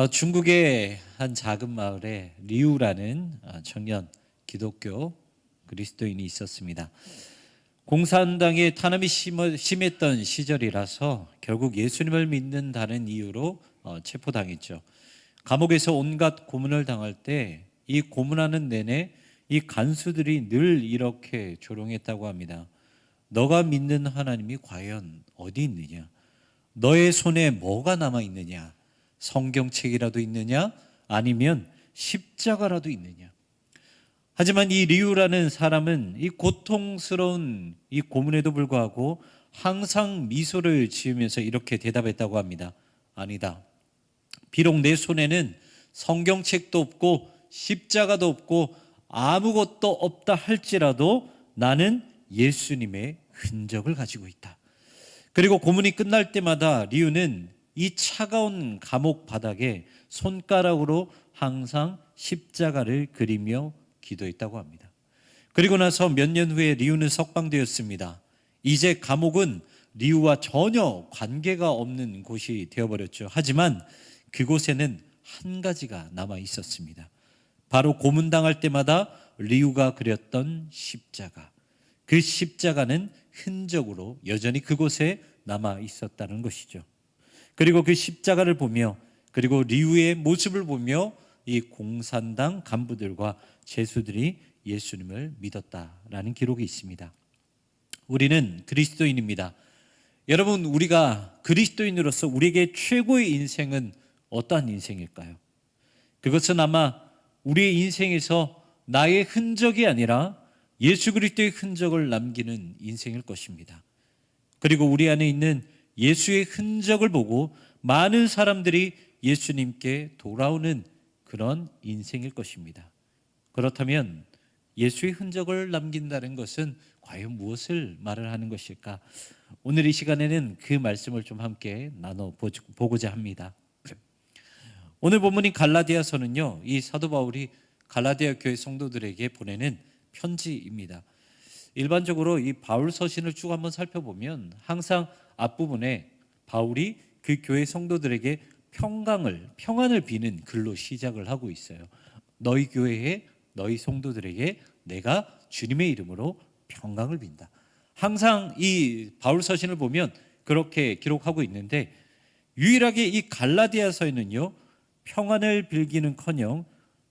중국의 한 작은 마을에 리우라는 청년 기독교 그리스도인이 있었습니다. 공산당의 탄압이 심했던 시절이라서 결국 예수님을 믿는다는 이유로 체포당했죠. 감옥에서 온갖 고문을 당할 때 이 고문하는 내내 이 간수들이 늘 이렇게 조롱했다고 합니다. 너가 믿는 하나님이 과연 어디 있느냐? 너의 손에 뭐가 남아 있느냐? 성경책이라도 있느냐? 아니면 십자가라도 있느냐? 하지만 이 리우라는 사람은 이 고통스러운 이 고문에도 불구하고 항상 미소를 지으면서 이렇게 대답했다고 합니다. 아니다. 비록 내 손에는 성경책도 없고 십자가도 없고 아무것도 없다 할지라도 나는 예수님의 흔적을 가지고 있다. 그리고 고문이 끝날 때마다 리우는 이 차가운 감옥 바닥에 손가락으로 항상 십자가를 그리며 기도했다고 합니다. 그리고 나서 몇 년 후에 리우는 석방되었습니다. 이제 감옥은 리우와 전혀 관계가 없는 곳이 되어버렸죠. 하지만 그곳에는 한 가지가 남아 있었습니다. 바로 고문당할 때마다 리우가 그렸던 십자가. 그 십자가는 흔적으로 여전히 그곳에 남아 있었다는 것이죠. 그리고 그 십자가를 보며, 그리고 리우의 모습을 보며 이 공산당 간부들과 죄수들이 예수님을 믿었다라는 기록이 있습니다. 우리는 그리스도인입니다. 여러분, 우리가 그리스도인으로서 우리에게 최고의 인생은 어떠한 인생일까요? 그것은 아마 우리의 인생에서 나의 흔적이 아니라 예수 그리스도의 흔적을 남기는 인생일 것입니다. 그리고 우리 안에 있는 예수의 흔적을 보고 많은 사람들이 예수님께 돌아오는 그런 인생일 것입니다. 그렇다면 예수의 흔적을 남긴다는 것은 과연 무엇을 말을 하는 것일까? 오늘 이 시간에는 그 말씀을 좀 함께 나눠보고자 합니다. 오늘 본문인 갈라디아서는요, 이 사도 바울이 갈라디아 교회 성도들에게 보내는 편지입니다. 일반적으로 이 바울 서신을 쭉 한번 살펴보면 항상 앞부분에 바울이 그 교회 성도들에게 평안을 비는 글로 시작을 하고 있어요. 너희 교회에 너희 성도들에게 내가 주님의 이름으로 평강을 빈다. 항상 이 바울 서신을 보면 그렇게 기록하고 있는데, 유일하게 이 갈라디아서에는요, 평안을 빌기는커녕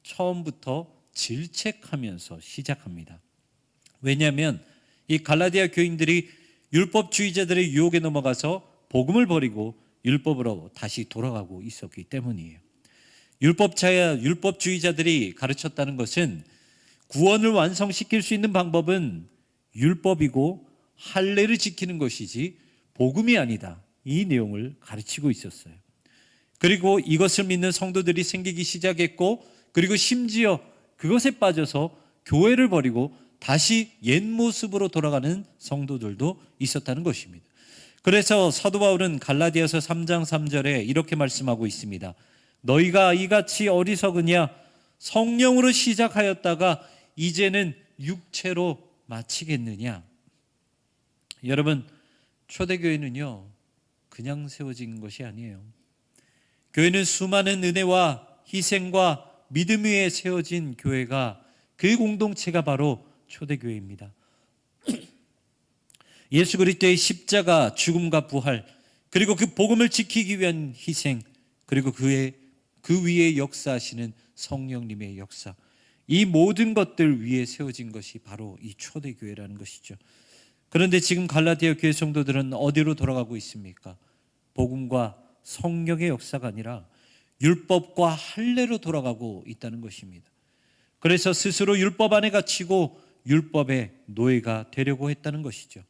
처음부터 질책하면서 시작합니다. 왜냐하면 이 갈라디아 교인들이 율법주의자들의 유혹에 넘어가서 복음을 버리고 율법으로 다시 돌아가고 있었기 때문이에요. 율법주의자들이 가르쳤다는 것은 구원을 완성시킬 수 있는 방법은 율법이고 할례를 지키는 것이지 복음이 아니다. 이 내용을 가르치고 있었어요. 그리고 이것을 믿는 성도들이 생기기 시작했고, 그리고 심지어 그것에 빠져서 교회를 버리고 다시 옛 모습으로 돌아가는 성도들도 있었다는 것입니다. 그래서 사도 바울은 갈라디아서 3장 3절에 이렇게 말씀하고 있습니다. 너희가 이같이 어리석으냐? 성령으로 시작하였다가 이제는 육체로 마치겠느냐? 여러분, 초대교회는요, 그냥 세워진 것이 아니에요. 교회는 수많은 은혜와 희생과 믿음 위에 세워진 교회가, 그 공동체가 바로 초대교회입니다. 예수 그리스도의 십자가, 죽음과 부활, 그리고 그 복음을 지키기 위한 희생, 그리고 그 위에 역사하시는 성령님의 역사, 이 모든 것들 위에 세워진 것이 바로 이 초대교회라는 것이죠. 그런데 지금 갈라디아 교회 성도들은 어디로 돌아가고 있습니까? 복음과 성령의 역사가 아니라 율법과 할례로 돌아가고 있다는 것입니다. 그래서 스스로 율법 안에 갇히고 율법의 노예가 되려고 했다는 것이죠.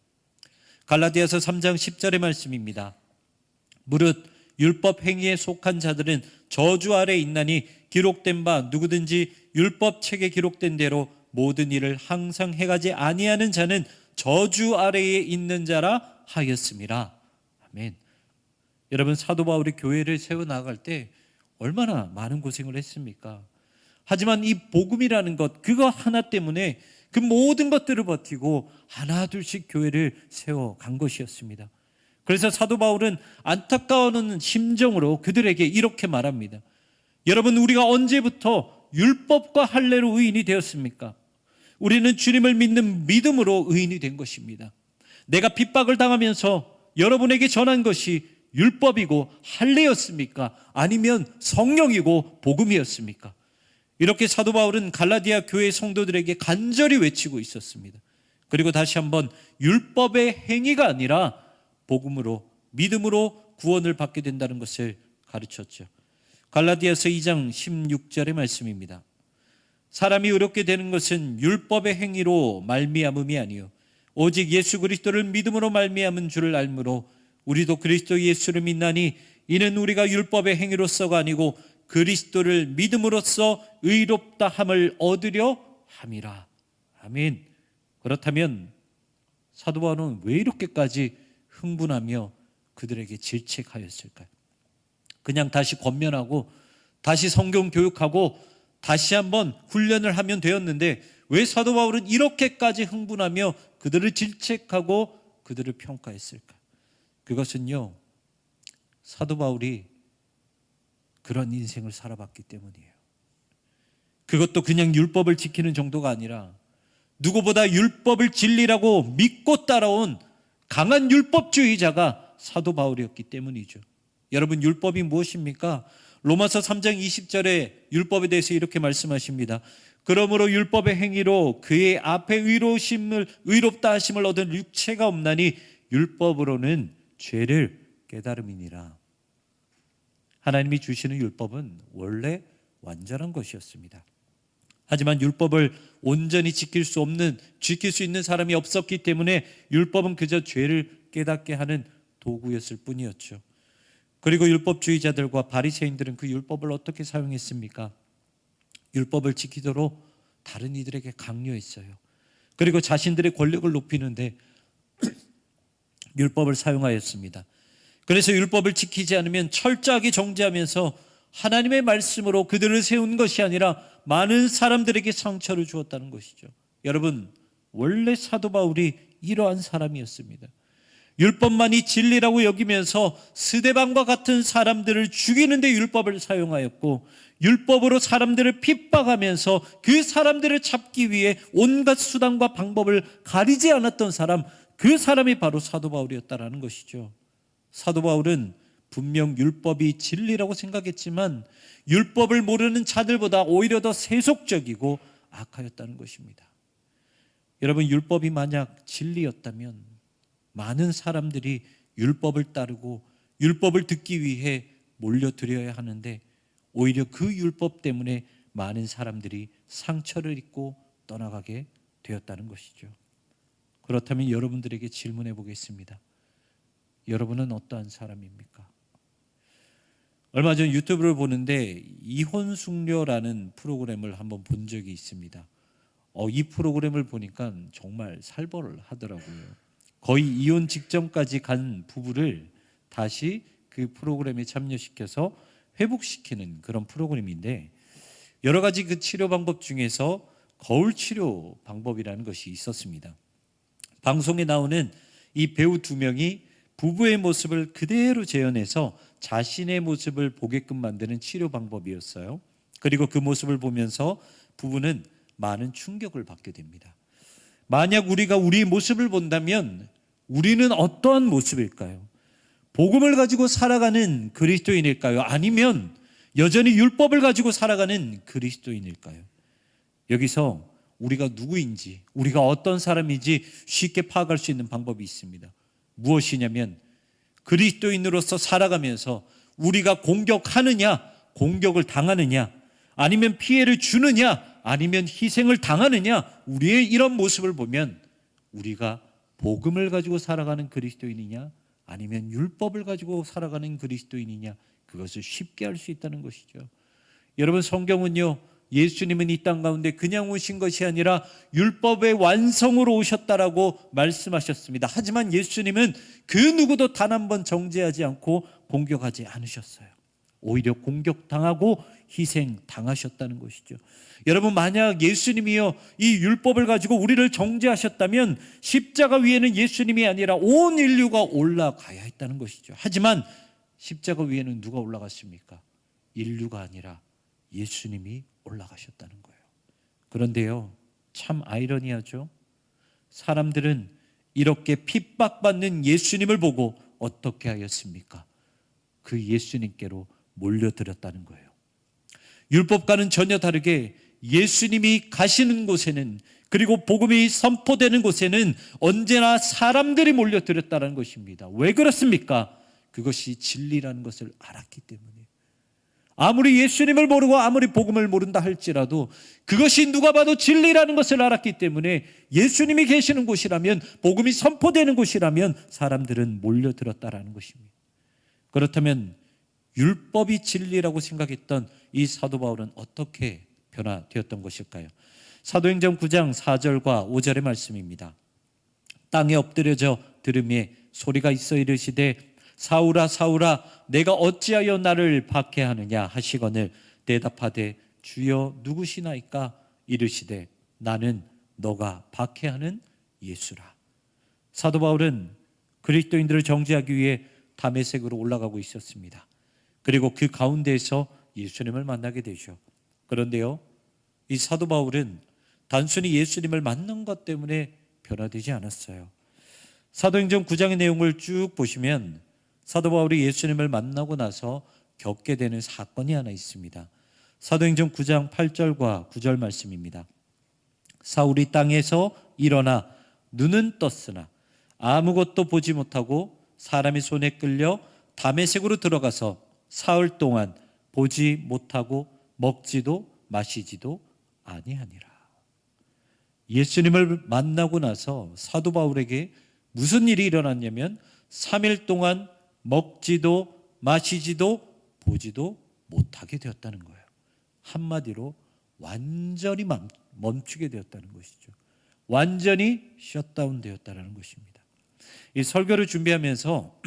갈라디아서 3장 10절의 말씀입니다. 무릇 율법 행위에 속한 자들은 저주 아래 있나니 기록된 바 누구든지 율법 책에 기록된 대로 모든 일을 항상 행하지 아니하는 자는 저주 아래에 있는 자라 하였음이라. 아멘. 여러분, 사도 바울이 교회를 세워나갈 때 얼마나 많은 고생을 했습니까? 하지만 이 복음이라는 것, 그거 하나 때문에 그 모든 것들을 버티고 하나 둘씩 교회를 세워간 것이었습니다. 그래서 사도 바울은 안타까워하는 심정으로 그들에게 이렇게 말합니다. 여러분, 우리가 언제부터 율법과 할례로 의인이 되었습니까? 우리는 주님을 믿는 믿음으로 의인이 된 것입니다. 내가 핍박을 당하면서 여러분에게 전한 것이 율법이고 할례였습니까? 아니면 성령이고 복음이었습니까? 이렇게 사도 바울은 갈라디아 교회 성도들에게 간절히 외치고 있었습니다. 그리고 다시 한번 율법의 행위가 아니라 복음으로, 믿음으로 구원을 받게 된다는 것을 가르쳤죠. 갈라디아서 2장 16절의 말씀입니다. 사람이 의롭게 되는 것은 율법의 행위로 말미암음이 아니요 오직 예수 그리스도를 믿음으로 말미암은 줄을 알므로 우리도 그리스도 예수를 믿나니 이는 우리가 율법의 행위로서가 아니고 그리스도를 믿음으로써 의롭다 함을 얻으려 함이라. 아멘. 그렇다면 사도 바울은 왜 이렇게까지 흥분하며 그들에게 질책하였을까요? 그냥 다시 권면하고 다시 성경 교육하고 다시 한번 훈련을 하면 되었는데 왜 사도 바울은 이렇게까지 흥분하며 그들을 질책하고 그들을 평가했을까? 그것은요, 사도 바울이 그런 인생을 살아봤기 때문이에요. 그것도 그냥 율법을 지키는 정도가 아니라 누구보다 율법을 진리라고 믿고 따라온 강한 율법주의자가 사도 바울이었기 때문이죠. 여러분, 율법이 무엇입니까? 로마서 3장 20절에 율법에 대해서 이렇게 말씀하십니다. 그러므로 율법의 행위로 그의 앞에 의롭다 하심을 얻은 육체가 없나니 율법으로는 죄를 깨달음이니라. 하나님이 주시는 율법은 원래 완전한 것이었습니다. 하지만 율법을 온전히 지킬 수 있는 사람이 없었기 때문에 율법은 그저 죄를 깨닫게 하는 도구였을 뿐이었죠. 그리고 율법주의자들과 바리새인들은 그 율법을 어떻게 사용했습니까? 율법을 지키도록 다른 이들에게 강요했어요. 그리고 자신들의 권력을 높이는데 율법을 사용하였습니다. 그래서 율법을 지키지 않으면 철저하게 정죄하면서 하나님의 말씀으로 그들을 세운 것이 아니라 많은 사람들에게 상처를 주었다는 것이죠. 여러분, 원래 사도 바울이 이러한 사람이었습니다. 율법만이 진리라고 여기면서 스데반과 같은 사람들을 죽이는 데 율법을 사용하였고 율법으로 사람들을 핍박하면서 그 사람들을 잡기 위해 온갖 수단과 방법을 가리지 않았던 사람, 그 사람이 바로 사도 바울이었다라는 것이죠. 사도 바울은 분명 율법이 진리라고 생각했지만 율법을 모르는 자들보다 오히려 더 세속적이고 악하였다는 것입니다. 여러분, 율법이 만약 진리였다면 많은 사람들이 율법을 따르고 율법을 듣기 위해 몰려들어야 하는데 오히려 그 율법 때문에 많은 사람들이 상처를 입고 떠나가게 되었다는 것이죠. 그렇다면 여러분들에게 질문해 보겠습니다. 여러분은 어떠한 사람입니까? 얼마 전 유튜브를 보는데 이혼숙녀라는 프로그램을 한번 본 적이 있습니다. 이 프로그램을 보니까 정말 살벌하더라고요. 거의 이혼 직전까지 간 부부를 다시 그 프로그램에 참여시켜서 회복시키는 그런 프로그램인데 여러 가지 그 치료 방법 중에서 거울 치료 방법이라는 것이 있었습니다. 방송에 나오는 이 배우 두 명이 부부의 모습을 그대로 재현해서 자신의 모습을 보게끔 만드는 치료 방법이었어요. 그리고 그 모습을 보면서 부부는 많은 충격을 받게 됩니다. 만약 우리가 우리의 모습을 본다면 우리는 어떠한 모습일까요? 복음을 가지고 살아가는 그리스도인일까요? 아니면 여전히 율법을 가지고 살아가는 그리스도인일까요? 여기서 우리가 누구인지, 우리가 어떤 사람인지 쉽게 파악할 수 있는 방법이 있습니다. 무엇이냐면 그리스도인으로서 살아가면서 우리가 공격하느냐, 공격을 당하느냐, 아니면 피해를 주느냐, 아니면 희생을 당하느냐, 우리의 이런 모습을 보면 우리가 복음을 가지고 살아가는 그리스도인이냐, 아니면 율법을 가지고 살아가는 그리스도인이냐, 그것을 쉽게 알 수 있다는 것이죠. 여러분, 성경은요, 예수님은 이 땅 가운데 그냥 오신 것이 아니라 율법의 완성으로 오셨다라고 말씀하셨습니다. 하지만 예수님은 그 누구도 단 한 번 정죄하지 않고 공격하지 않으셨어요. 오히려 공격당하고 희생당하셨다는 것이죠. 여러분, 만약 예수님이요 이 율법을 가지고 우리를 정죄하셨다면 십자가 위에는 예수님이 아니라 온 인류가 올라가야 했다는 것이죠. 하지만 십자가 위에는 누가 올라갔습니까? 인류가 아니라 예수님이 올라가셨다는 거예요. 그런데요, 참 아이러니하죠. 사람들은 이렇게 핍박받는 예수님을 보고 어떻게 하였습니까? 그 예수님께로 몰려들었다는 거예요. 율법과는 전혀 다르게 예수님이 가시는 곳에는, 그리고 복음이 선포되는 곳에는 언제나 사람들이 몰려들었다는 것입니다. 왜 그렇습니까? 그것이 진리라는 것을 알았기 때문에. 아무리 예수님을 모르고 아무리 복음을 모른다 할지라도 그것이 누가 봐도 진리라는 것을 알았기 때문에 예수님이 계시는 곳이라면, 복음이 선포되는 곳이라면 사람들은 몰려들었다라는 것입니다. 그렇다면 율법이 진리라고 생각했던 이 사도 바울은 어떻게 변화되었던 것일까요? 사도행전 9장 4절과 5절의 말씀입니다. 땅에 엎드려져 들으매 소리가 있어 이르시되 사울아 사울아 내가 어찌하여 나를 박해하느냐 하시거늘 대답하되 주여 누구시나이까? 이르시되 나는 너가 박해하는 예수라. 사도 바울은 그리스도인들을 정죄하기 위해 다메섹으로 올라가고 있었습니다. 그리고 그 가운데에서 예수님을 만나게 되죠. 그런데요, 이 사도 바울은 단순히 예수님을 만난 것 때문에 변화되지 않았어요. 사도행전 9장의 내용을 쭉 보시면 사도 바울이 예수님을 만나고 나서 겪게 되는 사건이 하나 있습니다. 사도행전 9장 8절과 9절 말씀입니다. 사울이 땅에서 일어나 눈은 떴으나 아무것도 보지 못하고 사람의 손에 끌려 다메섹으로 들어가서 사흘 동안 보지 못하고 먹지도 마시지도 아니하니라. 예수님을 만나고 나서 사도 바울에게 무슨 일이 일어났냐면 3일 동안 먹지도 마시지도 보지도 못하게 되었다는 거예요. 한마디로 완전히 멈추게 되었다는 것이죠. 완전히 셧다운 되었다는 것입니다. 이 설교를 준비하면서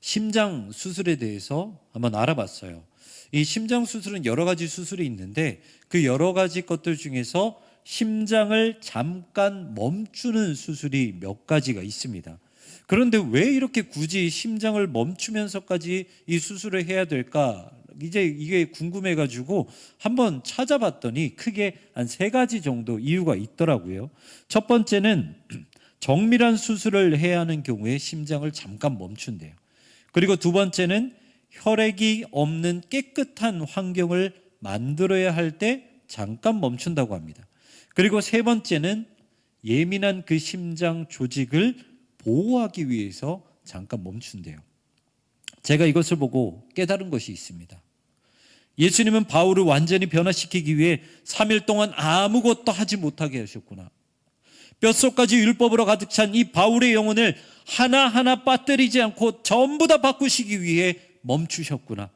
심장 수술에 대해서 한번 알아봤어요. 이 심장 수술은 여러 가지 수술이 있는데 그 여러 가지 것들 중에서 심장을 잠깐 멈추는 수술이 몇 가지가 있습니다. 그런데 왜 이렇게 굳이 심장을 멈추면서까지 이 수술을 해야 될까? 이제 이게 궁금해가지고 한번 찾아봤더니 크게 한 3가지 정도 이유가 있더라고요. 첫 번째는 정밀한 수술을 해야 하는 경우에 심장을 잠깐 멈춘대요. 그리고 두 번째는 혈액이 없는 깨끗한 환경을 만들어야 할 때 잠깐 멈춘다고 합니다. 그리고 세 번째는 예민한 그 심장 조직을 보호하기 위해서 잠깐 멈춘대요. 제가 이것을 보고 깨달은 것이 있습니다. 예수님은 바울을 완전히 변화시키기 위해 3일 동안 아무것도 하지 못하게 하셨구나. 뼛속까지 율법으로 가득 찬 이 바울의 영혼을 하나하나 빠뜨리지 않고 전부 다 바꾸시기 위해 멈추셨구나.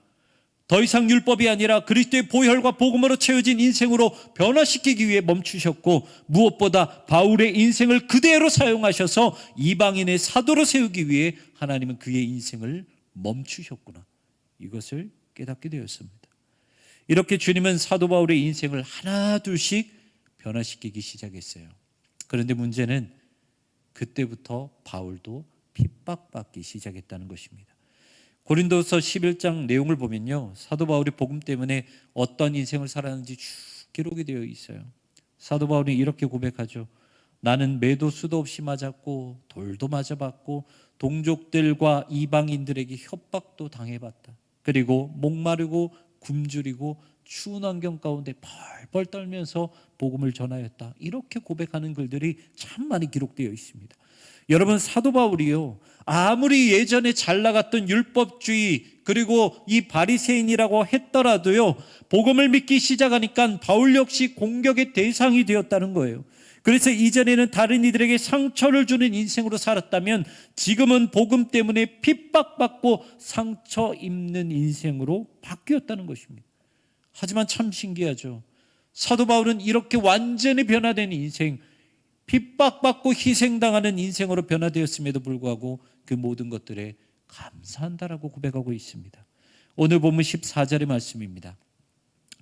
더 이상 율법이 아니라 그리스도의 보혈과 복음으로 채워진 인생으로 변화시키기 위해 멈추셨고, 무엇보다 바울의 인생을 그대로 사용하셔서 이방인의 사도로 세우기 위해 하나님은 그의 인생을 멈추셨구나. 이것을 깨닫게 되었습니다. 이렇게 주님은 사도 바울의 인생을 하나 둘씩 변화시키기 시작했어요. 그런데 문제는 그때부터 바울도 핍박받기 시작했다는 것입니다. 고린도서 11장 내용을 보면요, 사도 바울이 복음 때문에 어떤 인생을 살았는지 쭉 기록이 되어 있어요. 사도 바울이 이렇게 고백하죠. 나는 매도 수도 없이 맞았고 돌도 맞아봤고 동족들과 이방인들에게 협박도 당해봤다. 그리고 목마르고 굶주리고 추운 환경 가운데 펄펄 떨면서 복음을 전하였다. 이렇게 고백하는 글들이 참 많이 기록되어 있습니다. 여러분, 사도 바울이요, 아무리 예전에 잘 나갔던 율법주의 그리고 이 바리새인이라고 했더라도요, 복음을 믿기 시작하니까 바울 역시 공격의 대상이 되었다는 거예요. 그래서 이전에는 다른 이들에게 상처를 주는 인생으로 살았다면 지금은 복음 때문에 핍박받고 상처 입는 인생으로 바뀌었다는 것입니다. 하지만 참 신기하죠. 사도 바울은 이렇게 완전히 변화된 인생, 핍박받고 희생당하는 인생으로 변화되었음에도 불구하고 그 모든 것들에 감사한다라고 고백하고 있습니다. 오늘 본문 14절의 말씀입니다.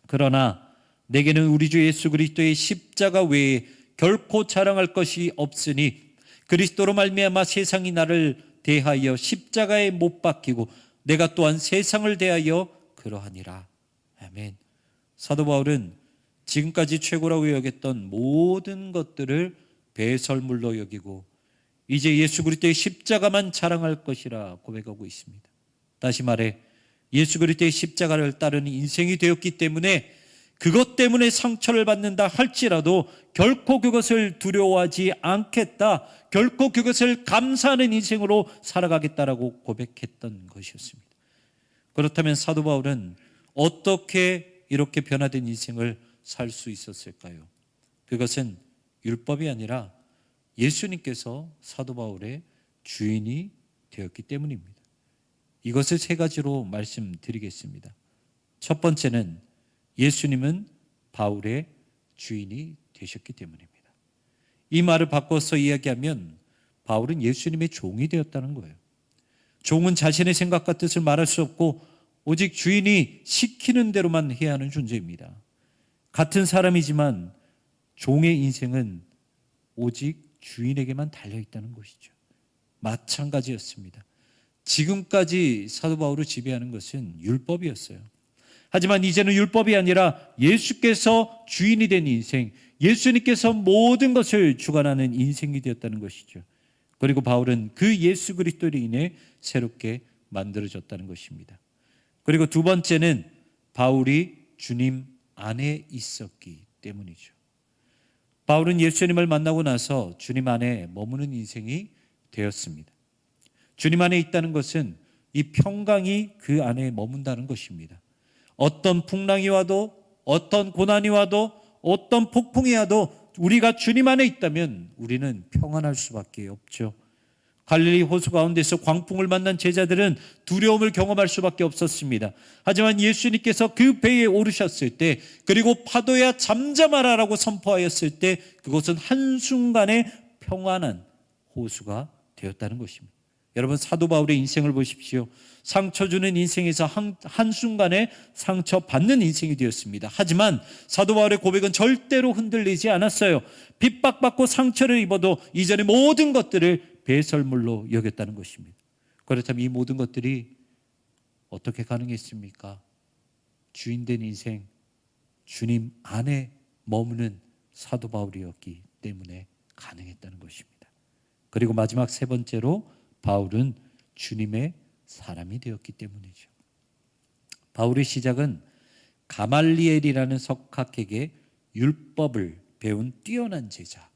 그러나 내게는 우리 주 예수 그리스도의 십자가 외에 결코 자랑할 것이 없으니 그리스도로 말미암아 세상이 나를 대하여 십자가에 못 박히고 내가 또한 세상을 대하여 그러하니라. 아멘. 사도 바울은 지금까지 최고라고 여겼던 모든 것들을 배설물로 여기고 이제 예수 그리스도의 십자가만 자랑할 것이라 고백하고 있습니다. 다시 말해 예수 그리스도의 십자가를 따르는 인생이 되었기 때문에 그것 때문에 상처를 받는다 할지라도 결코 그것을 두려워하지 않겠다, 결코 그것을 감사하는 인생으로 살아가겠다라고 고백했던 것이었습니다. 그렇다면 사도 바울은 어떻게 이렇게 변화된 인생을 살 수 있었을까요? 그것은 율법이 아니라 예수님께서 사도 바울의 주인이 되었기 때문입니다. 이것을 세 가지로 말씀드리겠습니다. 첫 번째는 예수님은 바울의 주인이 되셨기 때문입니다. 이 말을 바꿔서 이야기하면 바울은 예수님의 종이 되었다는 거예요. 종은 자신의 생각과 뜻을 말할 수 없고 오직 주인이 시키는 대로만 해야 하는 존재입니다. 같은 사람이지만 종의 인생은 오직 주인에게만 달려있다는 것이죠. 마찬가지였습니다. 지금까지 사도 바울을 지배하는 것은 율법이었어요. 하지만 이제는 율법이 아니라 예수께서 주인이 된 인생, 예수님께서 모든 것을 주관하는 인생이 되었다는 것이죠. 그리고 바울은 그 예수 그리스도로 인해 새롭게 만들어졌다는 것입니다. 그리고 두 번째는 바울이 주님 안에 있었기 때문이죠. 바울은 예수님을 만나고 나서 주님 안에 머무는 인생이 되었습니다. 주님 안에 있다는 것은 이 평강이 그 안에 머문다는 것입니다. 어떤 풍랑이 와도, 어떤 고난이 와도, 어떤 폭풍이 와도 우리가 주님 안에 있다면 우리는 평안할 수밖에 없죠. 갈릴리 호수 가운데서 광풍을 만난 제자들은 두려움을 경험할 수밖에 없었습니다. 하지만 예수님께서 그 배에 오르셨을 때, 그리고 파도야 잠잠하라라고 선포하였을 때 그것은 한순간에 평안한 호수가 되었다는 것입니다. 여러분, 사도 바울의 인생을 보십시오. 상처 주는 인생에서 한순간에 상처받는 인생이 되었습니다. 하지만 사도 바울의 고백은 절대로 흔들리지 않았어요. 핍박받고 상처를 입어도 이전의 모든 것들을 배설물로 여겼다는 것입니다. 그렇다면 이 모든 것들이 어떻게 가능했습니까? 주인된 인생, 주님 안에 머무는 사도 바울이었기 때문에 가능했다는 것입니다. 그리고 마지막 세 번째로 바울은 주님의 사람이 되었기 때문이죠. 바울의 시작은 가말리엘이라는 석학에게 율법을 배운 뛰어난 제자,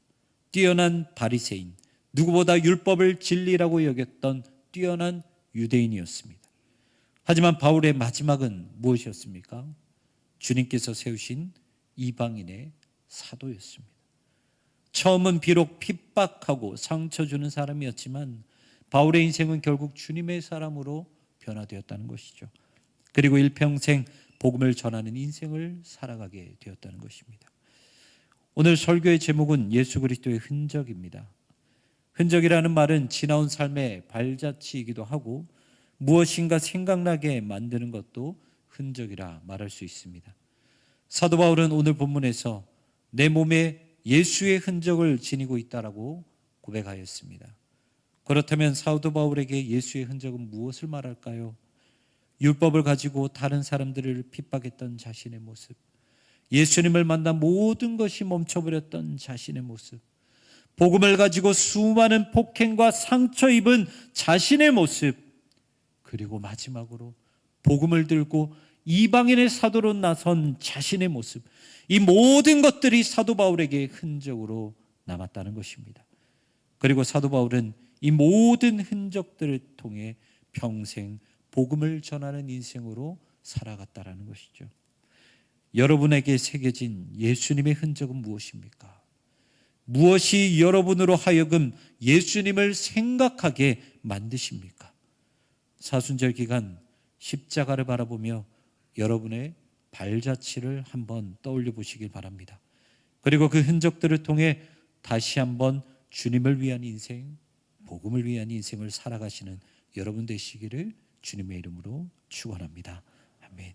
뛰어난 바리새인, 누구보다 율법을 진리라고 여겼던 뛰어난 유대인이었습니다. 하지만 바울의 마지막은 무엇이었습니까? 주님께서 세우신 이방인의 사도였습니다. 처음은 비록 핍박하고 상처 주는 사람이었지만 바울의 인생은 결국 주님의 사람으로 변화되었다는 것이죠. 그리고 일평생 복음을 전하는 인생을 살아가게 되었다는 것입니다. 오늘 설교의 제목은 예수 그리스도의 흔적입니다. 흔적이라는 말은 지나온 삶의 발자취이기도 하고 무엇인가 생각나게 만드는 것도 흔적이라 말할 수 있습니다. 사도 바울은 오늘 본문에서 내 몸에 예수의 흔적을 지니고 있다라고 고백하였습니다. 그렇다면 사도 바울에게 예수의 흔적은 무엇을 말할까요? 율법을 가지고 다른 사람들을 핍박했던 자신의 모습, 예수님을 만나 모든 것이 멈춰버렸던 자신의 모습, 복음을 가지고 수많은 폭행과 상처 입은 자신의 모습, 그리고 마지막으로 복음을 들고 이방인의 사도로 나선 자신의 모습, 이 모든 것들이 사도 바울에게 흔적으로 남았다는 것입니다. 그리고 사도 바울은 이 모든 흔적들을 통해 평생 복음을 전하는 인생으로 살아갔다라는 것이죠. 여러분에게 새겨진 예수님의 흔적은 무엇입니까? 무엇이 여러분으로 하여금 예수님을 생각하게 만드십니까? 사순절 기간 십자가를 바라보며 여러분의 발자취를 한번 떠올려 보시길 바랍니다. 그리고 그 흔적들을 통해 다시 한번 주님을 위한 인생, 복음을 위한 인생을 살아가시는 여러분 되시기를 주님의 이름으로 축원합니다. 아멘.